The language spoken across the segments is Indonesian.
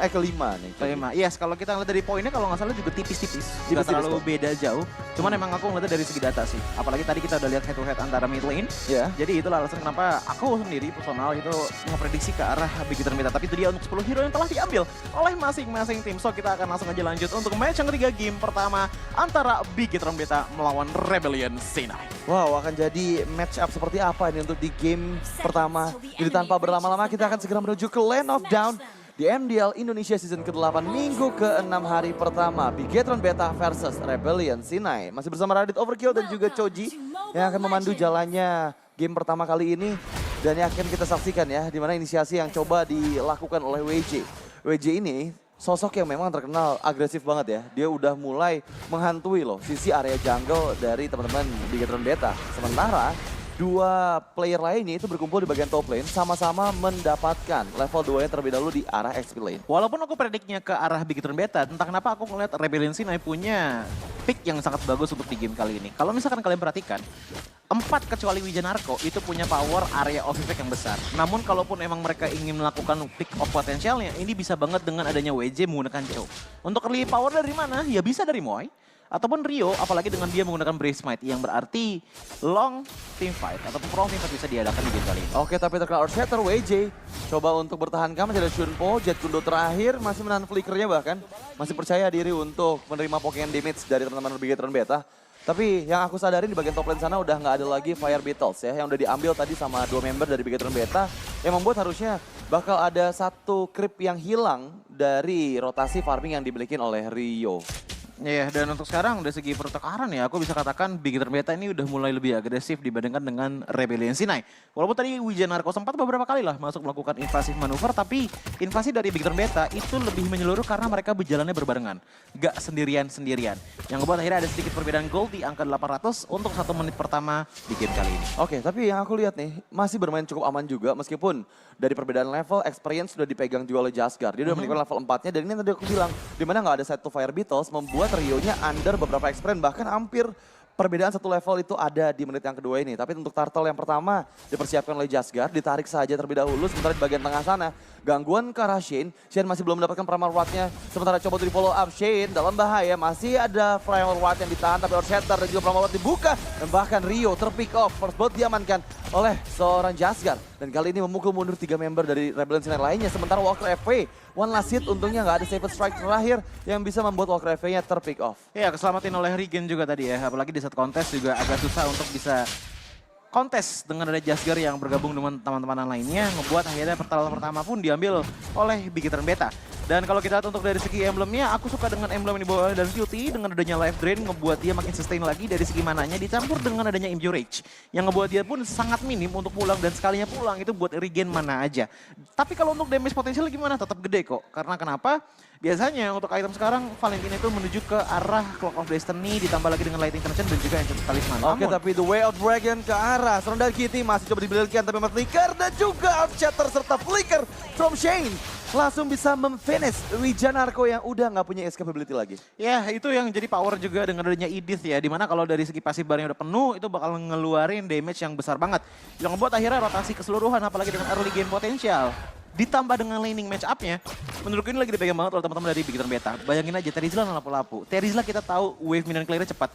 kelima nih. Kelima, yes, kalau kita ngeliat dari poinnya kalau nggak salah juga tipis-tipis. Nggak terlalu beda jauh. Cuman emang aku ngeliat dari segi data sih. Apalagi tadi kita udah lihat head to head antara mid lane. Ya. Jadi itulah alasan kenapa aku sendiri personal itu memprediksi ke arah Big Hit Meta. Tapi itu dia untuk 10 hero yang telah diambil oleh masing-masing tim. So kita akan langsung aja lanjut untuk match yang ketiga, game pertama antara Big Hit Meta melawan Rebellion C9. Wow, akan jadi match up seperti apa ini untuk di game pertama. Jadi tanpa berlama-lama kita akan segera menuju ke Land of Down di MDL Indonesia Season ke-8 minggu ke-6 hari pertama. Bigetron Beta versus Rebellion C9. Masih bersama Radit Overkill dan juga Choji yang akan memandu jalannya game pertama kali ini. Dan yang akan kita saksikan ya, di mana inisiasi yang coba dilakukan oleh WJ. WJ ini sosok yang memang terkenal agresif banget ya. Dia udah mulai menghantui loh sisi area jungle dari teman-teman Bigetron Beta. Sementara dua player lainnya itu berkumpul di bagian top lane sama-sama mendapatkan level 2 yang terlebih dahulu di arah XP lane. Walaupun aku prediknya ke arah Big Hit Beta, entah kenapa aku ngeliat Rebellion C9 punya pick yang sangat bagus untuk di game kali ini. Kalau misalkan kalian perhatikan, 4 kecuali Wijanarko itu punya power area of effect yang besar. Namun kalaupun emang mereka ingin melakukan pick of potensialnya, ini bisa banget dengan adanya WJ menggunakan Cho. Untuk early power dari mana? Ya bisa dari Moy. Ataupun Rio, apalagi dengan dia menggunakan Brave Smite yang berarti long team fight ataupun prong team fight bisa diadakan di game kali ini. Oke, tapi terkena Earthshatter, WJ coba untuk bertahankan, masih ada Shunpo, Jet Kundo terakhir, masih menahan flickernya bahkan. Masih percaya diri untuk menerima Pokemon damage dari teman-teman Bigetron Beta. Tapi yang aku sadarin di bagian top lane sana udah nggak ada lagi Fire Beetles ya, yang udah diambil tadi sama dua member dari Bigetron Beta. Yang membuat harusnya bakal ada satu creep yang hilang dari rotasi farming yang dimiliki oleh Rio. Iya, dan untuk sekarang dari segi pertukaran ya, aku bisa katakan Big Hit Beta ini udah mulai lebih agresif dibandingkan dengan Rebellion C9. Walaupun tadi Wijanarko sempat beberapa kali lah masuk melakukan invasif manuver, tapi invasi dari Big Hit Beta itu lebih menyeluruh karena mereka berjalannya berbarengan. Gak sendirian-sendirian. Yang membuat akhirnya ada sedikit perbedaan gold di angka 800 untuk 1 menit pertama di game kali ini. Oke, tapi yang aku lihat nih, masih bermain cukup aman juga meskipun dari perbedaan level, experience sudah dipegang juga oleh Jaskar. Dia udah meninggalkan level 4-nya dan ini yang tadi aku bilang, dimana nggak ada set to Fire Beetles membuat Rio-nya under beberapa experience, bahkan hampir perbedaan satu level itu ada di menit yang kedua ini. Tapi untuk turtle yang pertama dipersiapkan oleh Jaskar, ditarik saja terlebih dahulu. Sementara di bagian tengah sana, gangguan ke arah Shane. Shane masih belum mendapatkan primal ward-nya. Sementara coba untuk di follow up, Shane dalam bahaya. Masih ada primal ward yang ditahan, tapi Earthshatter dan juga primal ward dibuka. Dan bahkan Rio terpick off, first blood diamankan oleh seorang Jaskar. Dan kali ini memukul mundur 3 member dari Rebellion C9 lainnya. Sementara Walker FV, one last hit untungnya nggak ada save strike terakhir yang bisa membuat Walker FV-nya terpick off. Ya, keselamatin oleh Regen juga tadi ya, apalagi di saat kontes juga agak susah untuk bisa kontes dengan ada Jaskar yang bergabung dengan teman-teman lainnya, ngebuat akhirnya pertarungan pertama pun diambil oleh Big Hit Beta. Dan kalau kita lihat untuk dari segi emblemnya, aku suka dengan emblem ini dibawa dan Cutie dengan adanya life drain ngebuat dia makin sustain lagi dari segi mananya dicampur dengan adanya Imbue Rage yang ngebuat dia pun sangat minim untuk pulang dan sekalinya pulang itu buat regen mana aja. Tapi kalau untuk damage potensial gimana? Tetap gede kok. Karena kenapa? Biasanya untuk item sekarang Valentine itu menuju ke arah Clock of Destiny ditambah lagi dengan Lightning Connection dan juga Ancient Talisman. Oke, tapi The Way of Dragon ke arah Serendal Kitty masih coba dibelikan tapi flicker dan juga Earthshatter serta flicker from Shane langsung bisa memfinish Wijanarko yang udah nggak punya escapability lagi. Ya, itu yang jadi power juga dengan adanya Edith ya, dimana kalau dari segi pasif barnya udah penuh itu bakal ngeluarin damage yang besar banget. Yang membuat akhirnya rotasi keseluruhan apalagi dengan early game potensial. Ditambah dengan laning match up-nya, menurutku ini lagi dipegang banget oleh teman-teman dari Bigetron Beta. Bayangin aja, Terizla lapu-lapu. Terizla kita tahu wave minion clear-nya cepat.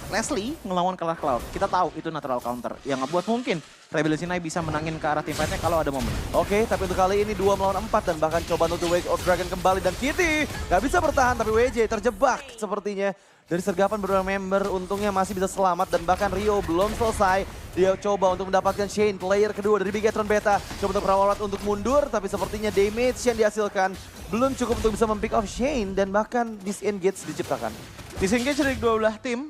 Leslie ngelawan kalah Cloud, kita tahu itu natural counter. Yang ngebuat mungkin Rebellion C9 bisa menangin ke arah tim fight-nya kalau ada momen. Oke, tapi untuk kali ini 2 melawan 4 dan bahkan coba untuk The Wake of Dragon kembali dan Kitty nggak bisa bertahan tapi WJ terjebak sepertinya. Dari sergapan beberapa member untungnya masih bisa selamat dan bahkan Rio belum selesai. Dia coba untuk mendapatkan Shane, player kedua dari Bigetron Beta. Coba untuk perawat untuk mundur tapi sepertinya damage yang dihasilkan belum cukup untuk bisa mempick off Shane dan bahkan disengage diciptakan. Disengage dari dua belah tim,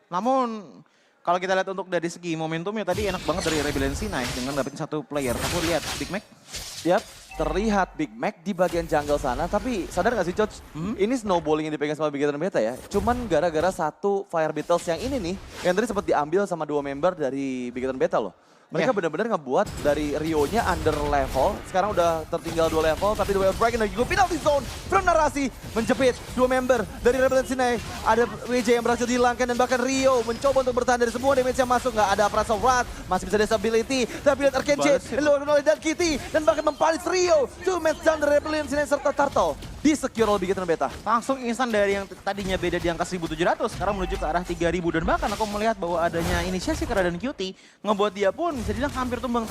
namun kalau kita lihat untuk dari segi momentumnya tadi enak banget dari Rebellion C9 dengan dapetin satu player. Aku lihat Big Mac. Yap, terlihat Big Mac di bagian jungle sana. Tapi sadar gak sih Coach, ini snowballing yang dipegang sama Bigetron Beta ya. Cuman gara-gara satu Fire Beetles yang ini nih, yang tadi sempat diambil sama 2 member dari Bigetron Beta loh. Mereka benar-benar ngebuat dari Rio-nya under level. Sekarang udah tertinggal 2 level, tapi The Way of Dragon dan juga penalty zone from Narasi menjepit 2 member dari Rebellion Sinai. Ada WJ yang berhasil dihilangkan dan bahkan Rio mencoba untuk bertahan dari semua damage yang masuk. Nggak ada Press of Wrath, masih bisa disability. Tapi lihat Arcane Jade, dilakukan oleh Dan Kitty dan bahkan mempanis Rio. 2 match down dari Rebellion Sinai serta Turtle. Di-secure oleh Big Hit Beta. Langsung instan dari yang tadinya beda di angka 1.700, sekarang menuju ke arah 3.000. Dan bahkan aku melihat bahwa adanya inisiasi karena dan QT ngebuat dia pun bisa dibilang hampir tumbang.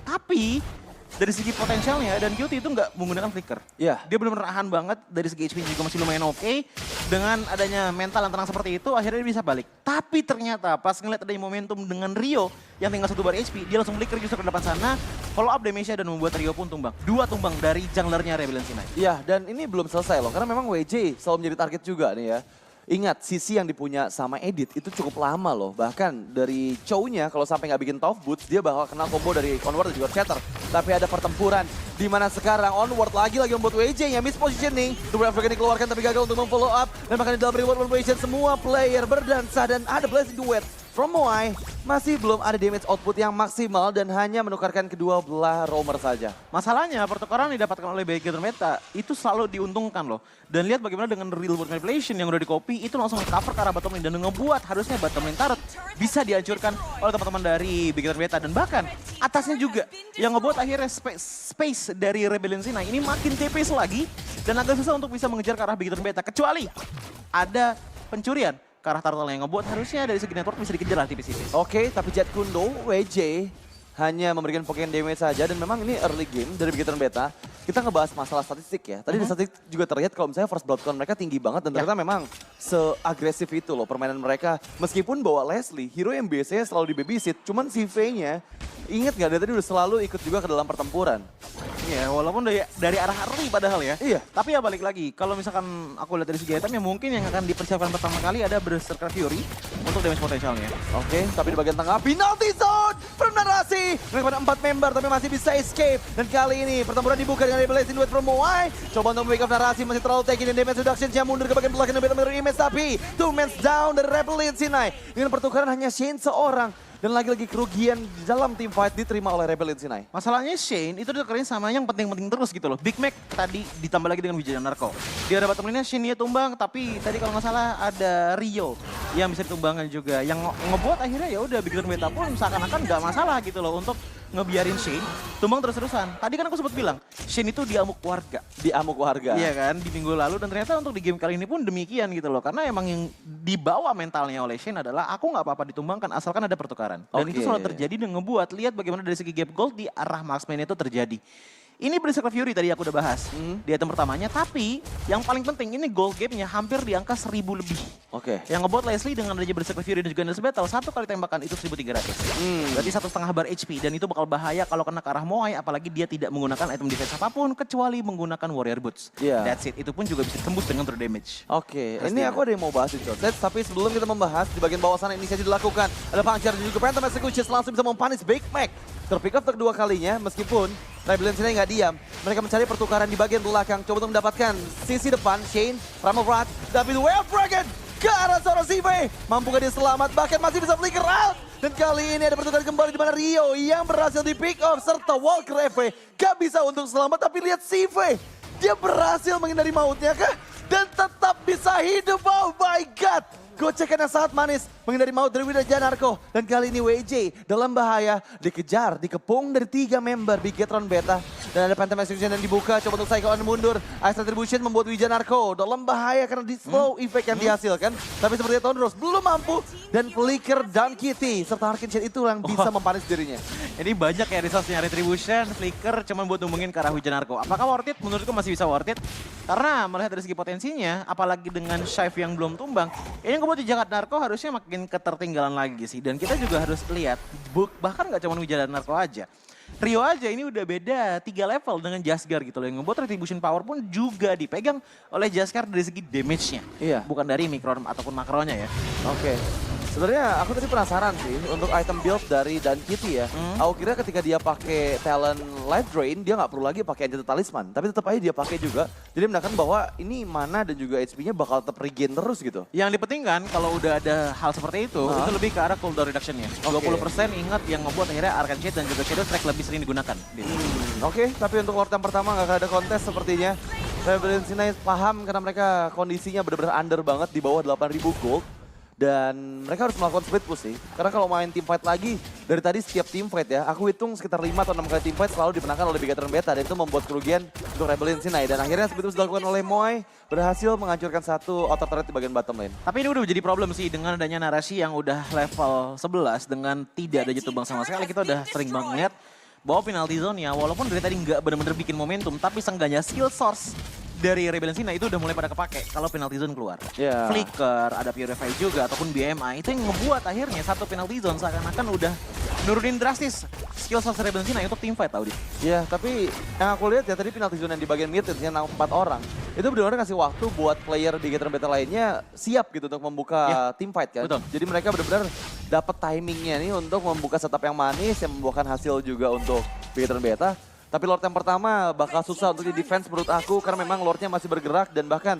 Tapi dari segi potensialnya dan QT itu nggak menggunakan flicker. Iya. Dia benar-benar nahan banget, dari segi HP juga masih lumayan oke. Dengan adanya mental yang tenang seperti itu, akhirnya dia bisa balik. Tapi ternyata pas ngeliat adanya momentum dengan Rio yang tinggal 1 bar HP, dia langsung flicker justru ke depan sana, follow up damage-nya dan membuat Rio pun tumbang. 2 tumbang dari junglernya Rebellion Sinai. Iya, dan ini belum selesai loh, karena memang WJ selalu menjadi target juga nih ya. Ingat, sisi yang dipunya sama Edit itu cukup lama loh. Bahkan dari Chow-nya kalau sampai nggak bikin top boots, dia bakal kenal combo dari Onward dan juga Shatter. Tapi ada pertempuran di mana sekarang Onward lagi membuat WJ yang mispositioning. The Way of Dragon dikeluarkan tapi gagal untuk memfollow up. Dan bahkan di dalam reward formation semua player berdansa dan ada blessing duet. From Moai masih belum ada damage output yang maksimal dan hanya menukarkan kedua belah roamer saja. Masalahnya pertukaran didapatkan oleh Big Hit Beta itu selalu diuntungkan loh. Dan lihat bagaimana dengan real world manipulation yang udah di copy itu langsung cover ke arah bottom lane dan ngebuat harusnya bottom lane turret bisa dihancurkan oleh teman-teman dari Big Hit Beta. Dan bahkan atasnya juga yang ngebuat akhirnya space dari Rebellion Sinai ini makin tipis lagi dan agak susah untuk bisa mengejar ke arah Big Hit Beta. Kecuali ada pencurian ke arah turtle yang ngebuat harusnya dari segi network bisa dikejar lah tipis-tipis. Oke, tapi Jet Kundo, WJ hanya memberikan pokean damage saja dan memang ini early game dari Big Hit Beta. Kita ngebahas masalah statistik ya. Tadi di statistik juga terlihat kalau misalnya first blood count mereka tinggi banget dan ternyata memang seagresif itu loh permainan mereka. Meskipun bawa Leslie, hero yang biasanya selalu di babysit, cuman si V-nya inget nggak dia tadi udah selalu ikut juga ke dalam pertempuran. Iya, walaupun dari arah early padahal ya. Iya. Tapi ya balik lagi, kalau misalkan aku lihat dari segi item ya mungkin yang akan dipersiapkan pertama kali ada Berserker Fury untuk damage potensialnya. Oke, tapi di bagian tengah penalty zone from Narasi. Mereka pada 4 member tapi masih bisa escape. Dan kali ini pertempuran dibuka dengan Blessing duet from Moai. Coba untuk make up Narasi masih terlalu taking dan damage reduction-nya mundur ke bagian belakang dan better image tapi 2 men down dari Rebellion Sinai. Dengan pertukaran hanya Shane seorang. Dan lagi-lagi kerugian di dalam team fight diterima oleh Rebellion Sinai. Masalahnya Shane itu ditukerin sama yang penting-penting terus gitu loh. Big Mac tadi ditambah lagi dengan Wijaya Narko. Dia ada bottom lane-nya Shane-nya tumbang, tapi tadi kalau nggak salah ada Rio yang bisa ditumbangkan juga. Yang ngebuat akhirnya ya udah Big Beta pun seakan-akan nggak masalah gitu loh untuk ngebiarin Shane tumbang terus-terusan. Tadi kan aku sempat bilang, Shane itu diamuk warga. Diamuk warga. Iya kan, di minggu lalu dan ternyata untuk di game kali ini pun demikian gitu loh. Karena emang yang dibawa mentalnya oleh Shane adalah aku nggak apa-apa ditumbangkan asalkan ada pertukaran. Dan itu selalu terjadi dan ngebuat lihat bagaimana dari segi gap gold di arah marksman itu terjadi. Ini Berserker Fury tadi aku udah bahas di item pertamanya, tapi yang paling penting ini gold gapnya hampir di angka 1000 lebih. Oke. Yang ngebuat Leslie dengan adanya Berserker Fury dan juga Endless Battle, satu kali tembakan itu 1300. Berarti 1,5 bar HP dan itu bakal bahaya kalau kena ke arah Moai, apalagi dia tidak menggunakan item defense apapun kecuali menggunakan Warrior Boots. Iya. That's it, itu pun juga bisa tembus dengan true damage. Oke, ini aku ada yang mau bahas di Shortset, tapi sebelum kita membahas, di bagian bawah sana inisiasi dilakukan. Ada Puncture dan juga Phantom Execution langsung bisa mempanis Big Mac. Terpick up kedua kalinya, meskipun Rebellion Sinai nggak diam. Mereka mencari pertukaran di bagian belakang, coba untuk mendapatkan sisi depan, Shane, Ramavrat, tapi The Way of Dragon ke arah seorang CV. Mampukah dia selamat, bahkan masih bisa flicker out. Dan kali ini ada pertukaran kembali di mana Rio yang berhasil di pick off, serta Walker FV gak bisa untuk selamat, tapi lihat CV. Dia berhasil menghindari mautnya kah? Dan tetap bisa hidup, oh my god. Gocekan yang sangat manis, menghindari maut dari Wijaya Narko. Dan kali ini WJ dalam bahaya, dikejar, dikepung dari 3 member Big Hit Beta. Dan ada Phantom Execution yang dibuka, coba untuk Cyclone mundur. Ice Retribution membuat Wijaya Narko dalam bahaya karena di slow effect yang dihasilkan. Tapi sepertinya Tondros belum mampu. Dan Flicker dan Kitty, serta Harkin Shade itu yang bisa mempanis dirinya. Ini banyak ya resource-nya, Retribution, Flicker, cuman buat numbungin ke arah Wijaya Narko. Apakah worth it? Menurutku masih bisa worth it. Karena melihat dari segi potensinya, apalagi dengan Shive yang belum tumbang, ini buat di Jakarta Narko harusnya makin ketertinggalan lagi sih. Dan kita juga harus lihat, bahkan nggak cuma Wijaya Narko aja. Rio aja ini udah beda 3 level dengan Jaskar gitu loh. Yang ngebuat Retribution Power pun juga dipegang oleh Jaskar dari segi damage-nya. Iya. Bukan dari mikro ataupun makronya ya. Oke. Sebenarnya aku tadi penasaran sih untuk item build dari Dan Kitty ya. Aku kira ketika dia pakai talent Life Drain, dia nggak perlu lagi pakai Enchanted Talisman. Tapi tetap aja dia pakai juga. Jadi menandakan bahwa ini mana dan juga HP-nya bakal tetap regain terus gitu. Yang dipentingkan kalau udah ada hal seperti itu lebih ke arah cooldown reduction-nya. 20% ingat yang membuat akhirnya Arcane Shade dan juga Shadow Strike lebih sering digunakan. Oke, tapi untuk Lord yang pertama nggak ada kontes sepertinya. Rebellion Sinai paham karena mereka kondisinya benar-benar under banget di bawah 8.000 gold. Dan mereka harus melakukan split push sih. Karena kalau main team fight lagi, dari tadi setiap team fight ya, aku hitung sekitar 5 atau 6 kali team fight selalu dimenangkan oleh Bigatron Beta. Dan itu membuat kerugian untuk Rebellion Sinai. Dan akhirnya split push dilakukan oleh Moai, berhasil menghancurkan satu outer turret di bagian bottom lane. Tapi ini udah menjadi problem sih dengan adanya narasi yang udah level 11 dengan tidak ada Jatuh Bang sama sekali. Kita udah sering banget ngeliat bahwa penalty zone ya walaupun dari tadi nggak benar-benar bikin momentum, tapi seenggaknya skill source dari Rebellion Sinai itu udah mulai pada kepake kalau penalty zone keluar. Yeah. Flicker, ada Purify juga ataupun BMI itu yang membuat akhirnya satu penalty zone seakan-akan udah nurunin drastis skill source Rebellion Sinai untuk team fight tau di. Ya, tapi yang aku lihat ya tadi penalty zone yang di bagian mid yang 4 orang. Itu benar-benar kasih waktu buat player di Bigatron Beta lainnya siap gitu untuk membuka team fight kan. Betul. Jadi mereka benar-benar dapat timingnya nih untuk membuka setup yang manis yang membuahkan hasil juga untuk Bigatron Beta. Tapi Lord yang pertama bakal susah untuk di defense menurut aku karena memang Lordnya masih bergerak dan bahkan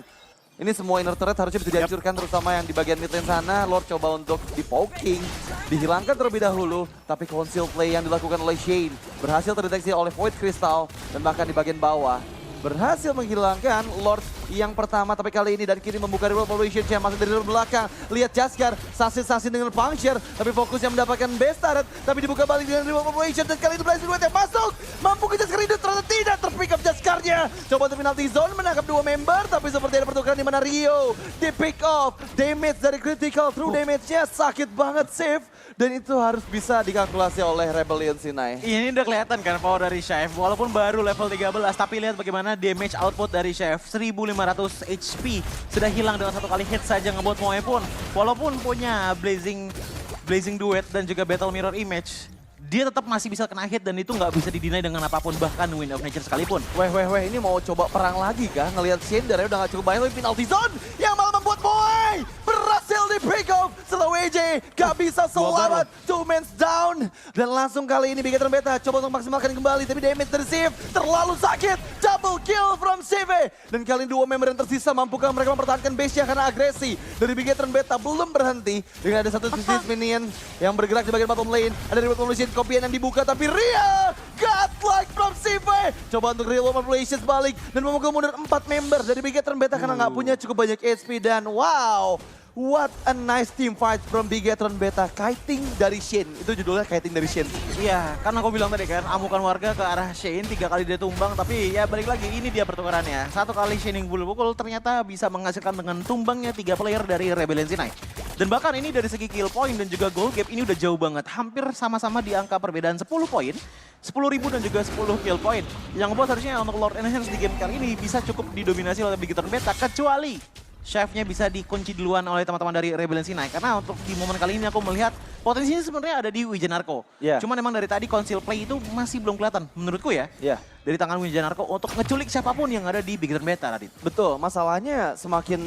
ini semua inner turret harusnya bisa dihancurkan terutama yang di bagian mid lane sana. Lord coba untuk di poking, dihilangkan terlebih dahulu. Tapi conceal play yang dilakukan oleh Shane berhasil terdeteksi oleh Void Crystal dan bahkan di bagian bawah berhasil menghilangkan Lord yang pertama. Tapi kali ini dan kini membuka Reroll Population yang masih dari belakang. Lihat Jaskar, sasin-sasin dengan Puncture. Tapi fokusnya mendapatkan base turret. Tapi dibuka balik dengan Reroll Population. Dan kali itu Blazing Duet yang masuk. Mampu ke Jaskar hidup, ternyata tidak terpick up Jaskarnya. Coba untuk penalty zone menangkap dua member. Tapi seperti ada pertukaran di mana Rio di pick off. Damage dari critical, true damage-nya sakit banget save. Dan itu harus bisa dikalkulasi oleh Rebellion Sinai. Ini udah kelihatan kan power dari Chef walaupun baru level 13 tapi lihat bagaimana damage output dari Chef 1500 HP sudah hilang dengan satu kali hit saja ngebuat Moe pun walaupun punya Blazing Duet dan juga Battle Mirror Image dia tetap masih bisa kena hit dan itu nggak bisa didinai dengan apapun bahkan Wind of Nature sekalipun. Weh, ini mau coba perang lagi kah? Ngelihat Shane darahnya udah gak cukup banyak tapi penalty zone yang malah membuat Moe berhasil di pick off setelah WJ gak bisa selamat. Two men down dan langsung kali ini Bigatron Beta coba untuk maksimalkan kembali tapi damage dari Sif terlalu sakit. Double kill from Sive dan kali ini dua member yang tersisa mampukah mereka mempertahankan base-nya karena agresi dari Bigatron Beta belum berhenti dengan ada satu sisi minion yang bergerak di bagian bottom lane. Ada Reroll Population kopian yang dibuka tapi Ria godlike from Sive coba untuk Reroll Population balik dan memukul mundur 4 member dari Bigatron Beta karena nggak punya cukup banyak HP dan wow. What a nice team fight from Bigatron Beta. Kiting dari Shane. Itu judulnya Kiting dari Shane. Iya, kan aku bilang tadi kan, amukan warga ke arah Shane 3 kali dia tumbang, tapi ya balik lagi, ini dia pertukarannya. 1 kali Shane yang pukul ternyata bisa menghasilkan dengan tumbangnya 3 player dari Rebellion Sinai. Dan bahkan ini dari segi kill point dan juga goal gap ini udah jauh banget. Hampir sama-sama di angka perbedaan 10 poin. 10.000 dan juga 10 kill point. Yang membuat harusnya untuk Lord Enhance di game kali ini bisa cukup didominasi oleh Bigatron Beta. Kecuali Chef-nya bisa dikunci duluan oleh teman-teman dari Rebellion Sinai. Karena untuk di momen kali ini aku melihat potensinya sebenarnya ada di Wijanarko. Cuman emang dari tadi conceal play itu masih belum kelihatan menurutku ya. Dari tangan Wijanarko untuk ngeculik siapapun yang ada di Bigatron Beta, Radit. Betul, masalahnya semakin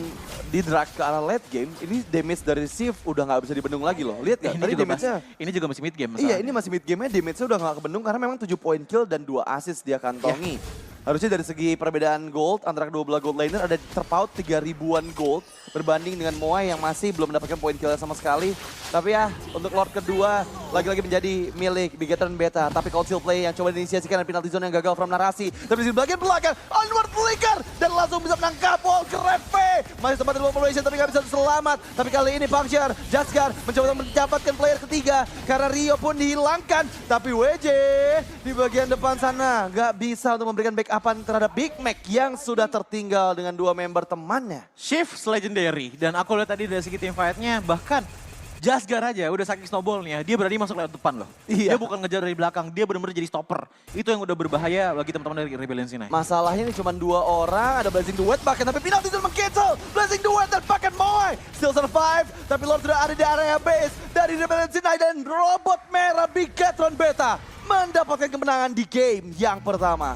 di-drag ke arah late game, ini damage dari Sif udah nggak bisa dibendung lagi loh. Lihat kan, tadi damage-nya. Ini juga masih mid game. Masalahnya. Iya, ini masih mid game-nya, damage-nya udah nggak kebendung karena memang 7 point kill dan 2 assist dia kantongi. Harusnya dari segi perbedaan gold antara kedua belah gold laner ada terpaut 3.000-an gold berbanding dengan Moai yang masih belum mendapatkan poin kill sama sekali. Tapi ya untuk Lord kedua lagi-lagi menjadi milik Bigatron Beta. Tapi conceal play yang coba diinisiasikan dan penalty zone yang gagal from narasi. Tapi di bagian belakang onward flicker dan langsung bisa menangkap Walker Repe. Masih sempat di population tapi nggak bisa selamat. Tapi kali ini Puncture, Jaskar mencoba untuk mendapatkan player ketiga karena Rio pun dihilangkan. Tapi WJ di bagian depan sana nggak bisa untuk memberikan backupan terhadap Big Mac yang sudah tertinggal dengan 2 member temannya. Shift Legendary dan aku lihat tadi dari segi team fight-nya bahkan Jasgar aja udah saking snowballnya, dia berani masuk lewat depan loh. Dia bukan ngejar dari belakang, dia benar-benar jadi stopper. Itu yang udah berbahaya bagi teman-teman dari Rebellion Sinai. Masalahnya ini cuma 2 orang, ada Blazing Duet bahkan tapi penalti itu meng-cancel. Blazing Duet dan pakai Moai still survive, tapi Lord sudah ada di area base dari Rebellion Sinai dan robot merah Bigatron Beta mendapatkan kemenangan di game yang pertama.